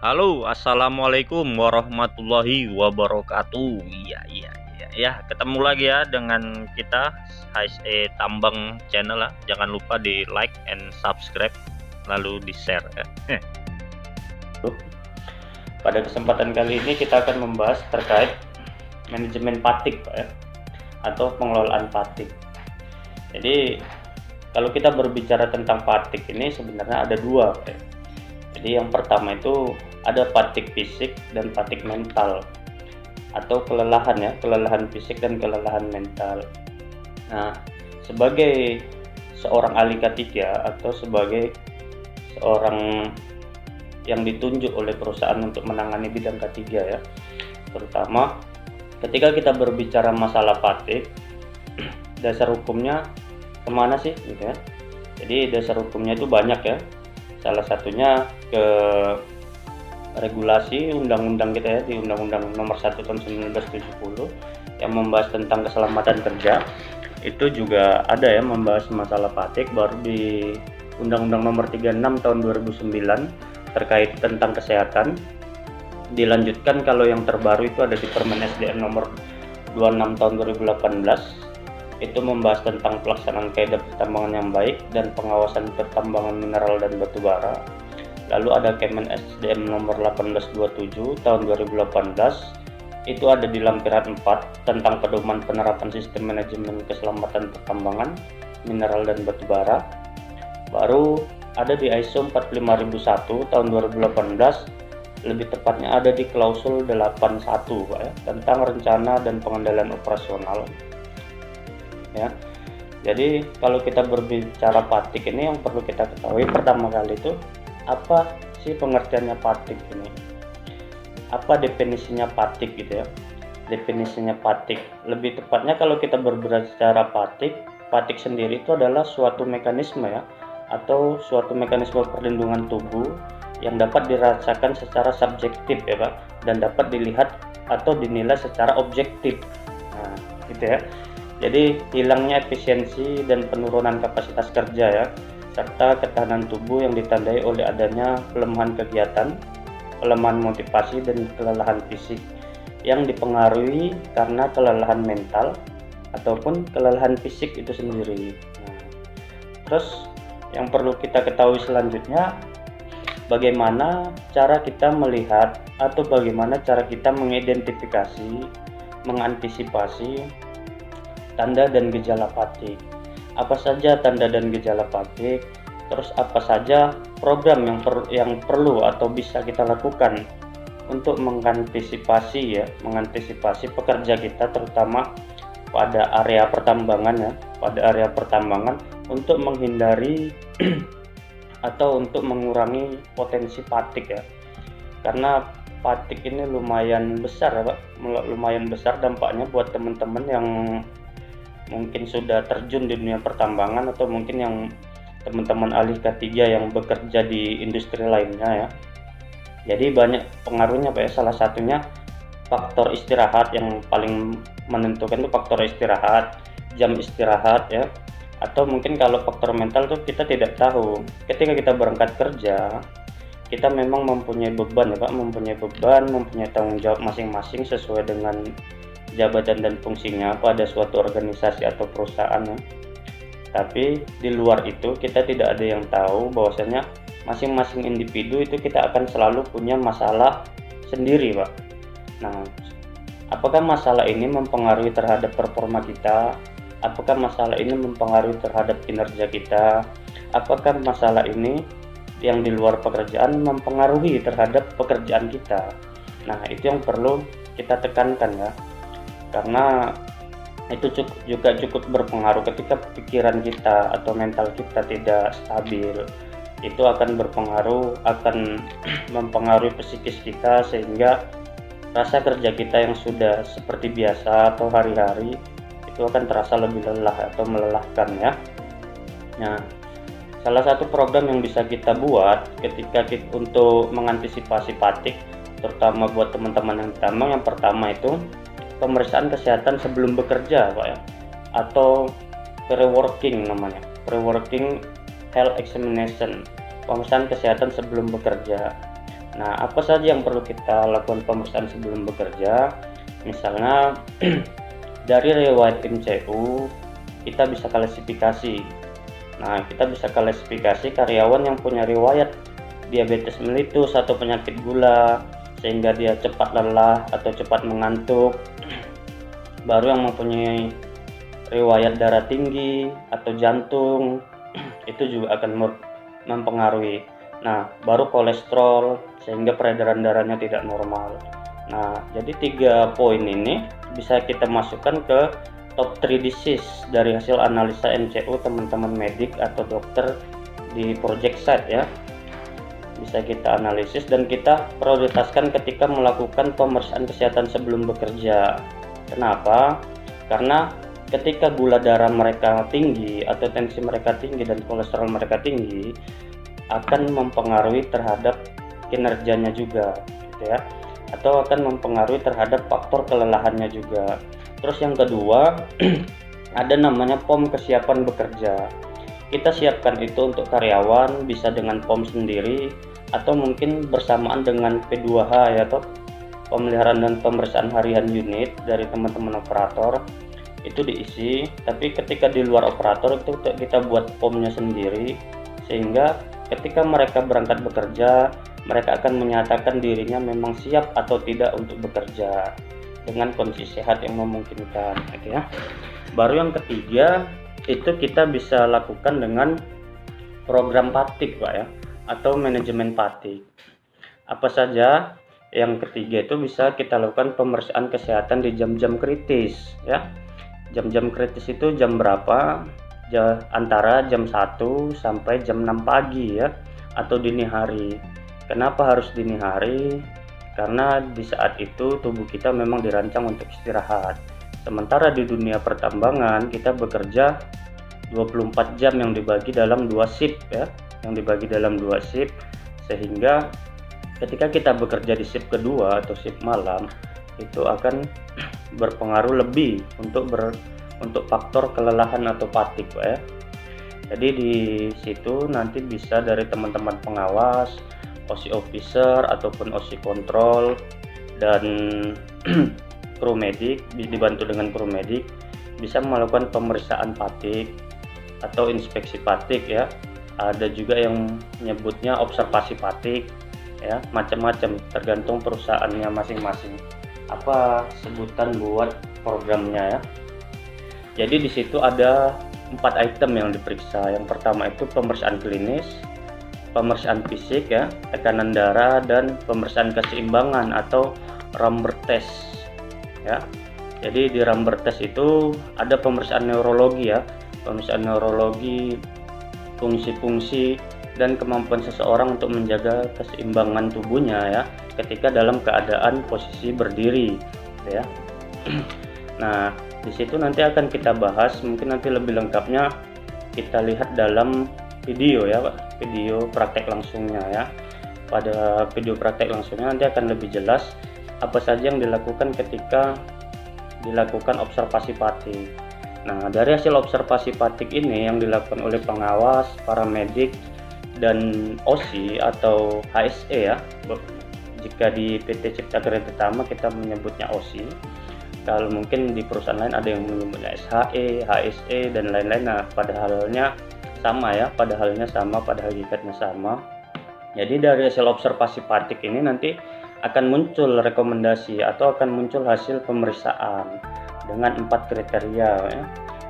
Halo, assalamualaikum warahmatullahi wabarakatuh. Iya, ketemu lagi ya dengan kita HSE Tambang Channel lah. Jangan lupa di like and subscribe, lalu di share ya. Pada kesempatan kali ini kita akan membahas terkait manajemen patik, Pak ya, atau pengelolaan patik. Jadi kalau kita berbicara tentang patik ini sebenarnya ada dua, Pak ya. Jadi yang pertama itu ada patik fisik dan patik mental, atau kelelahan ya, kelelahan fisik dan kelelahan mental. Nah, sebagai seorang ahli K3 atau sebagai seorang yang ditunjuk oleh perusahaan untuk menangani bidang K3 ya, terutama ketika kita berbicara masalah patik, dasar hukumnya kemana sih gitu ya. Jadi dasar hukumnya itu banyak ya, salah satunya ke regulasi undang-undang kita ya, di Undang-Undang Nomor 1 Tahun 1970 yang membahas tentang keselamatan kerja. Itu juga ada ya membahas masalah patik, baru di Undang-Undang Nomor 36 Tahun 2009 terkait tentang kesehatan. Dilanjutkan kalau yang terbaru itu ada di Permen SDM Nomor 26 Tahun 2018, itu membahas tentang pelaksanaan kaidah pertambangan yang baik dan pengawasan pertambangan mineral dan batu bara. Lalu ada Kemen SDM nomor 1827 tahun 2018, itu ada di lampiran 4 tentang pedoman penerapan sistem manajemen keselamatan pertambangan mineral dan batu bara. Baru ada di ISO 45001 tahun 2018, lebih tepatnya ada di klausul 81 Pak ya, tentang rencana dan pengendalian operasional ya. Jadi kalau kita berbicara patik ini, yang perlu kita ketahui pertama kali itu apa sih pengertiannya patik ini, apa definisinya patik gitu ya. Definisinya patik, lebih tepatnya kalau kita berbicara patik sendiri itu adalah suatu mekanisme ya, atau suatu mekanisme perlindungan tubuh yang dapat dirasakan secara subjektif ya Pak, dan dapat dilihat atau dinilai secara objektif. Nah gitu ya. Jadi hilangnya efisiensi dan penurunan kapasitas kerja ya, serta ketahanan tubuh yang ditandai oleh adanya kelemahan kegiatan, kelemahan motivasi, dan kelelahan fisik yang dipengaruhi karena kelelahan mental ataupun kelelahan fisik itu sendiri. Nah, terus yang perlu kita ketahui selanjutnya, bagaimana cara kita melihat atau bagaimana cara kita mengidentifikasi, mengantisipasi tanda dan gejala patik. Apa saja tanda dan gejala patik, terus apa saja program yang perlu atau bisa kita lakukan untuk mengantisipasi pekerja kita, terutama pada area pertambangan ya, untuk menghindari atau untuk mengurangi potensi patik ya. Karena patik ini lumayan besar ya Pak, lumayan besar dampaknya buat teman-teman yang mungkin sudah terjun di dunia pertambangan, atau mungkin yang teman-teman ahli K3 yang bekerja di industri lainnya ya. Jadi banyak pengaruhnya Pak ya. Salah satunya faktor istirahat, yang paling menentukan itu faktor istirahat, jam istirahat ya. Atau mungkin kalau faktor mental tuh kita tidak tahu. Ketika kita berangkat kerja, kita memang mempunyai beban ya Pak, mempunyai tanggung jawab masing-masing sesuai dengan jabatan dan fungsinya pada suatu organisasi atau perusahaan ya. Tapi di luar itu kita tidak ada yang tahu bahwasanya masing-masing individu itu kita akan selalu punya masalah sendiri Pak. Nah, apakah masalah ini mempengaruhi terhadap performa kita? Apakah masalah ini mempengaruhi terhadap kinerja kita? Apakah masalah ini yang di luar pekerjaan mempengaruhi terhadap pekerjaan kita? Nah, itu yang perlu kita tekankan ya. Karena itu juga cukup berpengaruh. Ketika pikiran kita atau mental kita tidak stabil, itu akan mempengaruhi psikis kita, sehingga rasa kerja kita yang sudah seperti biasa atau hari-hari itu akan terasa lebih lelah atau melelahkan ya. Nah, salah satu program yang bisa kita buat untuk mengantisipasi patik, terutama buat teman-teman yang tambang, yang pertama itu pemeriksaan kesehatan sebelum bekerja Pak ya, atau pre-working namanya, pre-working health examination, pemeriksaan kesehatan sebelum bekerja. Nah, apa saja yang perlu kita lakukan pemeriksaan sebelum bekerja? Misalnya dari riwayat MCU kita bisa klasifikasi. Nah, kita bisa klasifikasi karyawan yang punya riwayat diabetes mellitus atau penyakit gula sehingga dia cepat lelah atau cepat mengantuk. Baru yang mempunyai riwayat darah tinggi atau jantung itu juga akan mempengaruhi. Nah, baru kolesterol sehingga peredaran darahnya tidak normal. Nah, jadi 3 poin ini bisa kita masukkan ke top 3 disease dari hasil analisa MCU teman-teman medik atau dokter di project site ya. Bisa kita analisis dan kita prioritaskan ketika melakukan pemeriksaan kesehatan sebelum bekerja. Kenapa? Karena ketika gula darah mereka tinggi atau tensi mereka tinggi dan kolesterol mereka tinggi akan mempengaruhi terhadap kinerjanya juga gitu ya, atau akan mempengaruhi terhadap faktor kelelahannya juga. Terus yang kedua ada namanya POM kesiapan bekerja. Kita siapkan itu untuk karyawan bisa dengan POM sendiri atau mungkin bersamaan dengan P2H ya, atau pemeliharaan dan pemeriksaan harian unit dari teman-teman operator itu diisi. Tapi ketika di luar operator itu kita buat POM-nya sendiri, sehingga ketika mereka berangkat bekerja mereka akan menyatakan dirinya memang siap atau tidak untuk bekerja dengan kondisi sehat yang memungkinkan gitu ya. Baru yang ketiga itu kita bisa lakukan dengan program patik Pak ya, atau manajemen patik. Apa saja? Yang ketiga itu bisa kita lakukan pemeriksaan kesehatan di jam-jam kritis ya. Jam-jam kritis itu jam berapa? Antara jam 1 sampai jam 6 pagi ya, atau dini hari. Kenapa harus dini hari? Karena di saat itu tubuh kita memang dirancang untuk istirahat. Sementara di dunia pertambangan kita bekerja 24 jam yang dibagi dalam 2 shift ya, sehingga ketika kita bekerja di shift kedua atau shift malam itu akan berpengaruh lebih untuk faktor kelelahan atau fatigue Pak ya. Jadi di situ nanti bisa dari teman-teman pengawas, OSI officer ataupun OSI kontrol dan kru medik dibantu dengan kru medik bisa melakukan pemeriksaan fatigue atau inspeksi fatigue ya. Ada juga yang menyebutnya observasi fatigue ya, macam-macam tergantung perusahaannya masing-masing apa sebutan buat programnya ya. Jadi di situ ada 4 item yang diperiksa. Yang pertama itu pemeriksaan klinis, pemeriksaan fisik ya, tekanan darah, dan pemeriksaan keseimbangan atau Ramberg test ya. Jadi di Ramberg test itu ada pemeriksaan neurologi ya, pemeriksaan neurologi, fungsi-fungsi dan kemampuan seseorang untuk menjaga keseimbangan tubuhnya ya ketika dalam keadaan posisi berdiri ya. Nah, di situ nanti akan kita bahas, mungkin nanti lebih lengkapnya kita lihat dalam video ya Pak, video praktek langsungnya ya. Pada video praktek langsungnya nanti akan lebih jelas apa saja yang dilakukan ketika dilakukan observasi fatigue. Nah, dari hasil observasi fatigue ini yang dilakukan oleh pengawas, para medik, dan OSI atau HSE ya. Jika di PT Cipta Kerja Tama kita menyebutnya OSI. Kalau mungkin di perusahaan lain ada yang menyebutnya SHE, HSE, dan lain-lain. Nah, pada hakikatnya sama. Jadi dari hasil observasi fatigue ini nanti akan muncul rekomendasi atau akan muncul hasil pemeriksaan dengan 4 kriteria ya.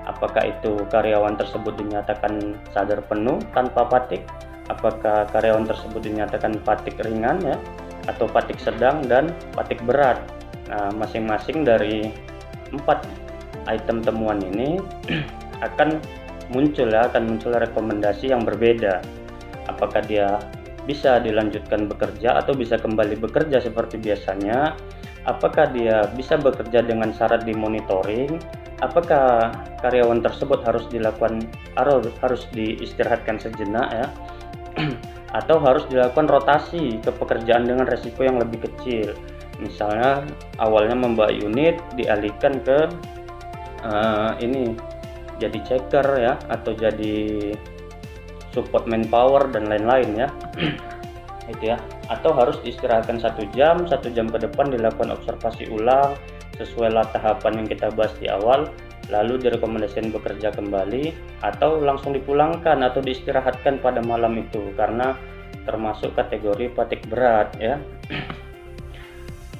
Apakah itu karyawan tersebut dinyatakan sadar penuh tanpa fatigue, apakah karyawan tersebut dinyatakan fatigue ringan ya, atau fatigue sedang dan fatigue berat. Nah, masing-masing dari 4 item temuan ini akan muncul rekomendasi yang berbeda. Apakah dia bisa dilanjutkan bekerja atau bisa kembali bekerja seperti biasanya? Apakah dia bisa bekerja dengan syarat dimonitoring? Apakah karyawan tersebut harus diistirahatkan sejenak ya? Atau harus dilakukan rotasi ke pekerjaan dengan resiko yang lebih kecil? Misalnya awalnya membawa unit dialihkan ke ini jadi checker ya, atau jadi support manpower dan lain-lain ya. Itu ya. atau harus diistirahatkan 1 jam ke depan dilakukan observasi ulang sesuai tahapan yang kita bahas di awal, lalu direkomendasikan bekerja kembali atau langsung dipulangkan atau diistirahatkan pada malam itu karena termasuk kategori fatigue berat ya.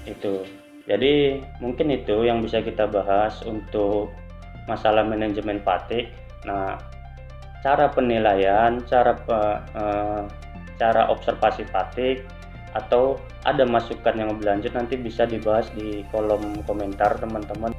Itu. Jadi mungkin itu yang bisa kita bahas untuk masalah manajemen fatigue. Nah, cara penilaian, cara observasi fatigue atau ada masukan yang lebih lanjut nanti bisa dibahas di kolom komentar teman-teman.